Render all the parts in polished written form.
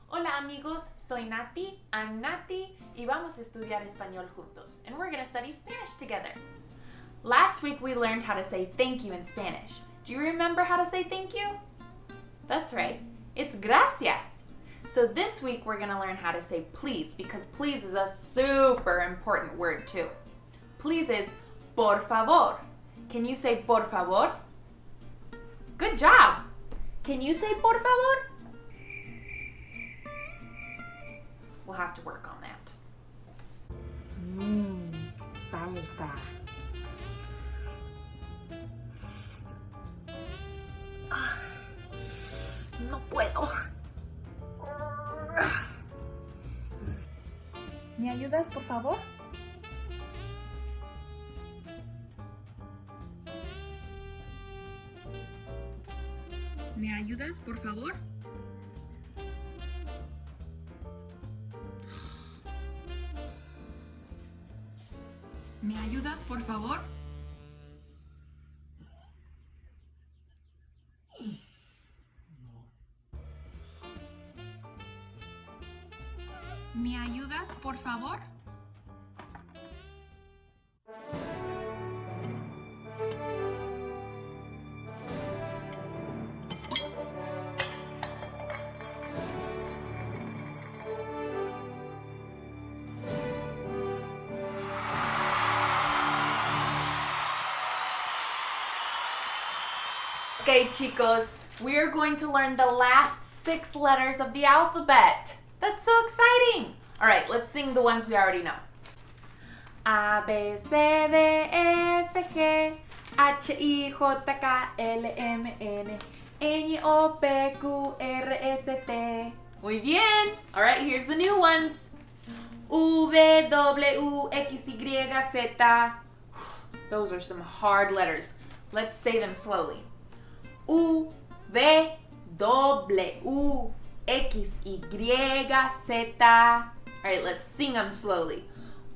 Hola amigos, soy Nati, I'm Nati, y vamos a estudiar español juntos. And we're going to study Spanish together. Last week we learned how to say thank you in Spanish. Do you remember how to say thank you? That's right, it's gracias. So this week we're going to learn how to say please, because please is a super important word too. Please is por favor. Can you say por favor? Good job. Can you say por favor? We'll have to work on that. Salsa. No puedo. ¿Me ayudas, por favor? ¿Me ayudas, por favor? ¿Me ayudas, por favor? ¿Me ayudas, por favor? Okay, chicos, we are going to learn the last 6 letters of the alphabet. That's so exciting! All right, let's sing the ones we already know. A, B, C, D, E, F, G, H, I, J, K, L, M, N, N, O, P, Q, R, S, T. Muy bien! All right, here's the new ones. U, V, W, X, Y, Z. Those are some hard letters. Let's say them slowly. U, V, W, X, Y, Z. All right, let's sing them slowly.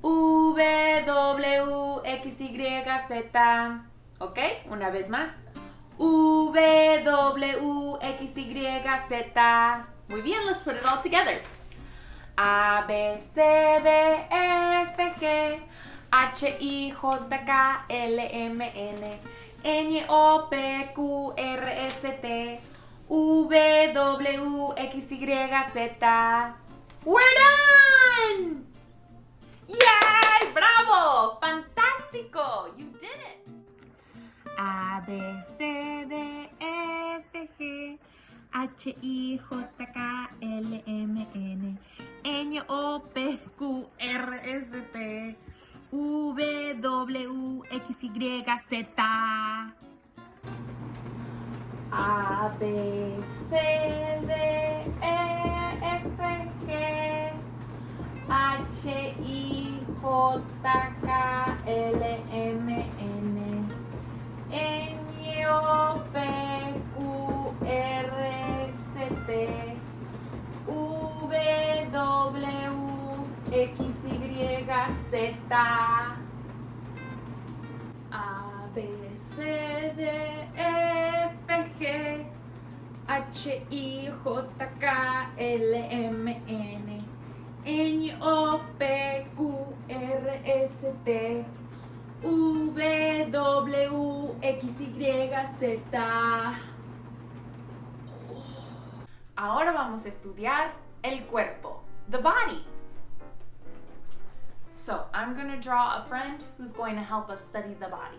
U, V, W, X, Y, Z. Okay, una vez más. U, V, W, X, Y, Z. Muy bien, let's put it all together. A, B, C, D, E, F, G, H, I, J, K, L, M, N, N, O, P, Q, R, S, T, U, V, W, X, Y, Z. We're done! Yay! Bravo! Fantástico! You did it! A, B, C, D, E, F, G, H, I, J, K, L, M, N, N, O, P, Q, R, S, T, U, V, W, X, Y, Z. A, B, C, D, E, F, G, H, I, J, K, L, M, N, N, O, P, Q, R, S, T, U, V, W, X, Y, Z. A, B, C, D, E, F, G, H, I, J, K, L, M, N, N, O, P, Q, R, S, T, U, V, W, X, Y, Z. Ahora vamos a estudiar el cuerpo, the body. So, I'm going to draw a friend who's going to help us study the body.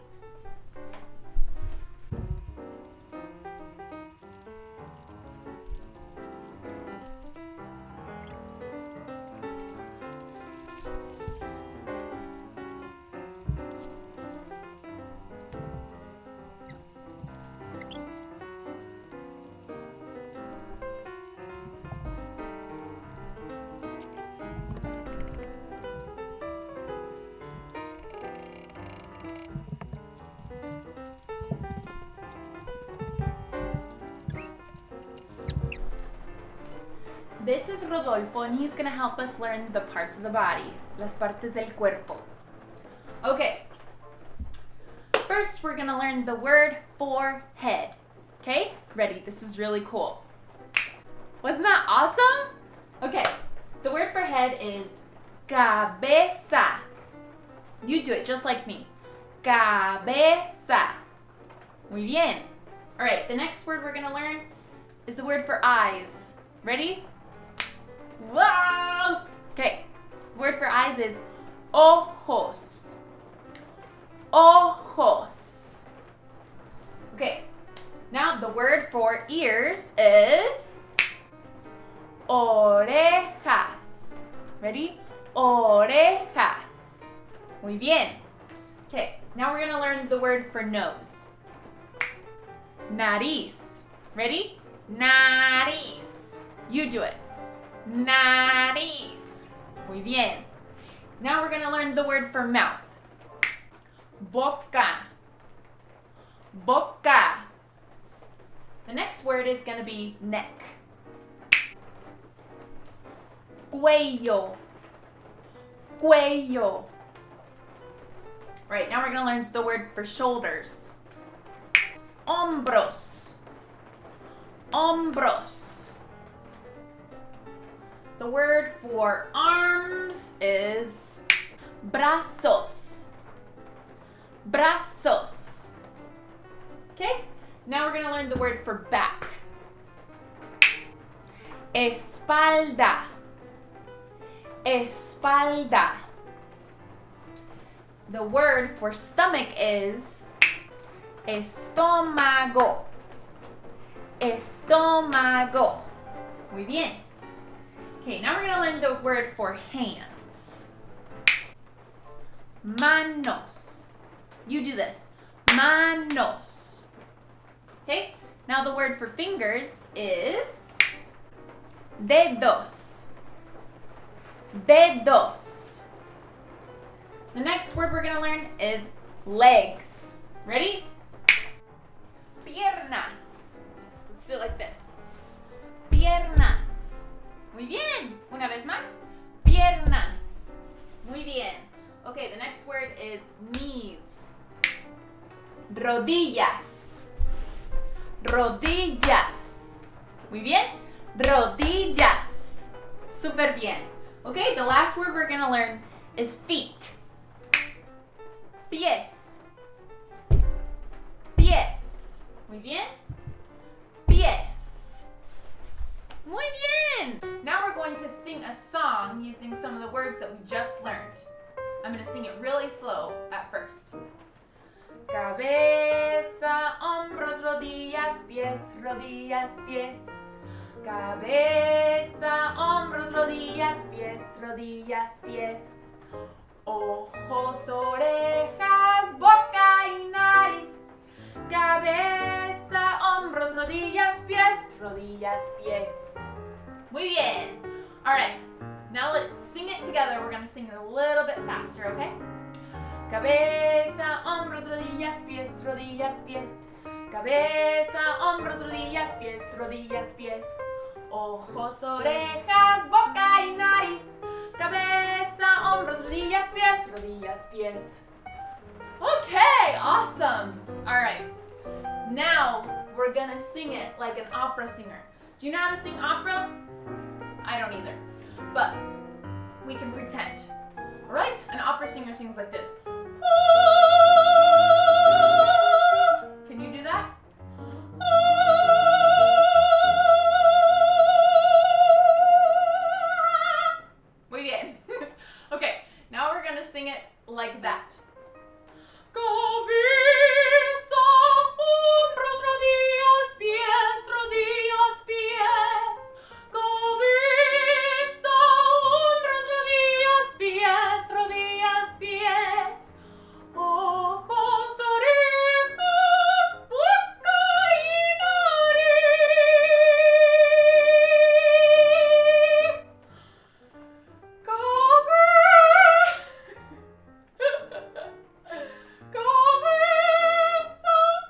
This is Rodolfo, and he's going to help us learn the parts of the body, las partes del cuerpo. Okay, first we're going to learn the word for head, okay? Ready? This is really cool. Wasn't that awesome? Okay, the word for head is cabeza. You do it just like me. Cabeza. Muy bien. All right, the next word we're gonna learn is the word for eyes. Ready? Wow! Okay, word for eyes is ojos. Ojos. Okay, now the word for ears is orejas. Ready? Orejas. Muy bien. Okay, now we're gonna learn the word for nose. Nariz. Ready? Nariz. You do it. Nariz. Muy bien. Now we're gonna learn the word for mouth. Boca. Boca. The next word is gonna be neck. Cuello. Cuello. Right, now we're gonna learn the word for shoulders. Hombros. Hombros. The word for arms is brazos. Brazos. Okay, now we're gonna learn the word for back. Espalda. Espalda. The word for stomach is estómago. Estómago. Muy bien. Okay, now we're gonna learn the word for hands. Manos. You do this. Manos. Okay, now the word for fingers is dedos. Dedos. The next word we're gonna learn is legs. Ready? Piernas. Let's do it like this. Piernas. Muy bien. Una vez más. Piernas. Muy bien. Okay, the next word is knees. Rodillas. Rodillas. Muy bien. Rodillas. Super bien. Okay, the last word we're gonna learn is feet. Pies. Pies. Muy bien. Pies. Muy bien. Now we're going to sing a song using some of the words that we just learned. I'm going to sing it really slow at first. Cabeza, hombros, rodillas, pies, rodillas, pies. Cabeza, hombros, rodillas, pies, rodillas, pies. Ojos, orejas, boca y nariz. Cabeza, hombros, rodillas, pies, rodillas, pies. Muy bien. All right, now let's sing it together. We're going to sing it a little bit faster, okay? Cabeza, hombros, rodillas, pies, rodillas, pies. Cabeza, hombros, rodillas, pies, rodillas, pies. Ojos, orejas, boca y nariz. Cabeza, hombros, rodillas, pies, rodillas, pies. Okay, awesome. All right, now we're gonna sing it like an opera singer. Do you know how to sing opera? I don't either, but we can pretend. All right, an opera singer sings like this. Can you do that? Muy bien. Okay, now we're gonna sing it like that. Cabeza, hombros, rodillas, pies, rodillas, pies. Cabeza, hombros, rodillas, pies, rodillas, pies. Ojos, orejas, boca y nariz. Cabeza,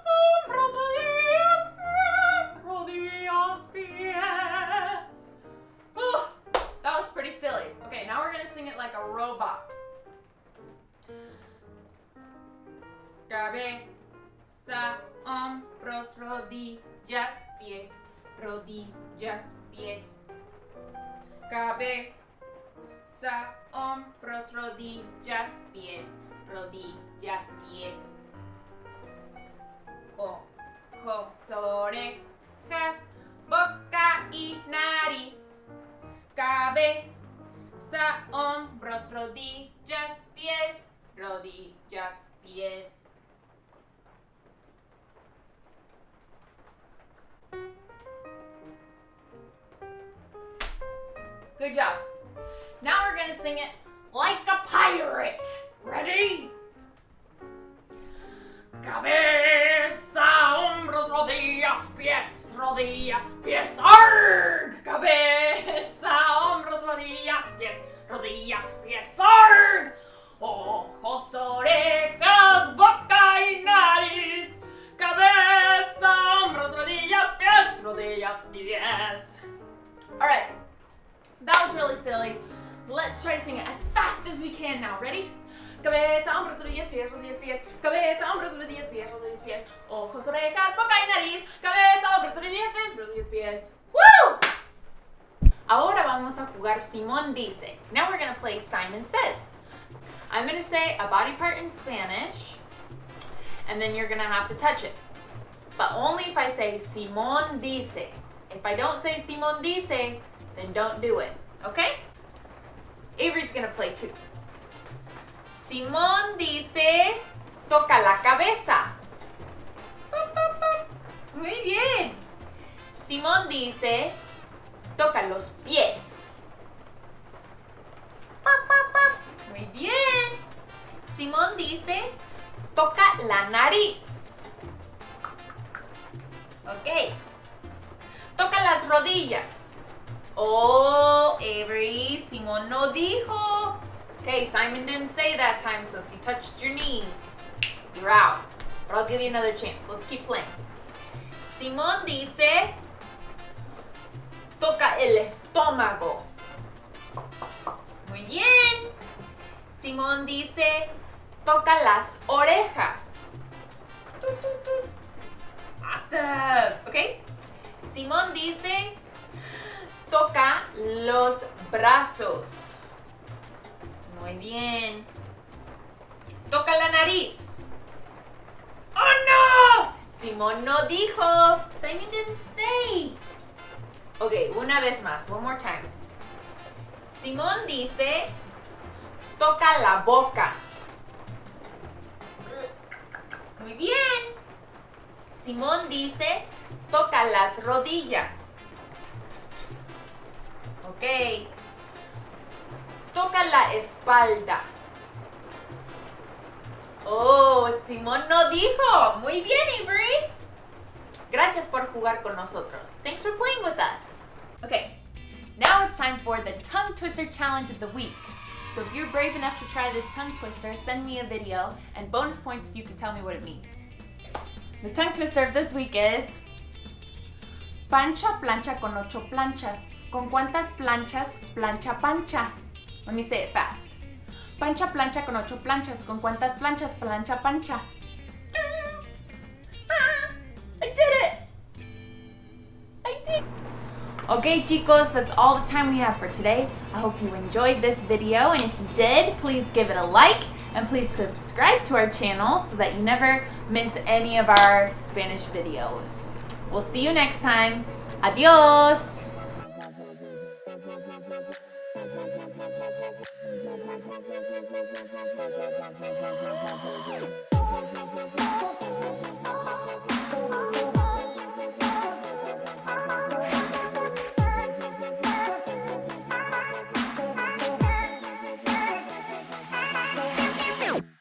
hombros, rodillas, pies, rodillas, pies. Oh, that was pretty silly. Okay, now we're gonna sing it like a robot. Cabeza, hombros, hombros, rodillas, pies, rodillas, pies. Cabeza, hombros, rodillas, pies, rodillas, pies. Ojos, orejas, boca y nariz. Cabeza, hombros, rodillas, pies, rodillas, pies. Good job. Now we're gonna sing it like a pirate. Ready? Cabeza, hombros, rodillas, pies, rodillas, pies. Arg! Cabeza, hombros, rodillas, pies, rodillas, pies. Arg! Ojos, orejas, boca y nariz. Cabeza, hombros, rodillas, pies, rodillas, pies. All right. That was really silly. Let's try to sing it as fast as we can now. Ready? Cabeza, hombros, rodillas, pies, rodillas, pies. Cabeza, hombros, rodillas, pies, rodillas, pies. Ojos, orejas, boca y nariz. Cabeza, hombros, rodillas, pies, rodillas, pies. Woo! Ahora vamos a jugar Simón dice. Now we're going to play Simon says. I'm going to say a body part in Spanish, and then you're going to have to touch it. But only if I say Simón dice. If I don't say Simón dice, then don't do it, okay? Avery's gonna play too. Simón dice, toca la cabeza. Muy bien. Simón dice, toca los pies. Muy bien. Simón dice, toca la nariz. Ok. Toca las rodillas. Oh, Avery, Simón no dijo. Okay, Simon didn't say that time, so if you touched your knees, you're out. But I'll give you another chance. Let's keep playing. Simón dice, toca el estómago. Muy bien. Simón dice, toca las orejas. Awesome. Okay. Simón dice, toca los brazos. Muy bien. Toca la nariz. ¡Oh, no! Simón no dijo. Simon didn't say. Okay, una vez más. One more time. Simón dice, toca la boca. Muy bien. Simón dice, toca las rodillas. Ok. Toca la espalda. Oh, Simón no dijo. Muy bien, Avery. Gracias por jugar con nosotros. Thanks for playing with us. Okay, now it's time for the tongue twister challenge of the week. So if you're brave enough to try this tongue twister, send me a video and bonus points if you can tell me what it means. The tongue twister of this week is Pancha plancha con 8 planchas. ¿Con cuántas planchas plancha pancha? Let me say it fast. Pancha plancha con 8 planchas. ¿Con cuántas planchas plancha pancha? I did it! I did! Okay, chicos, that's all the time we have for today. I hope you enjoyed this video, and if you did, please give it a like, and please subscribe to our channel so that you never miss any of our Spanish videos. We'll see you next time. Adios!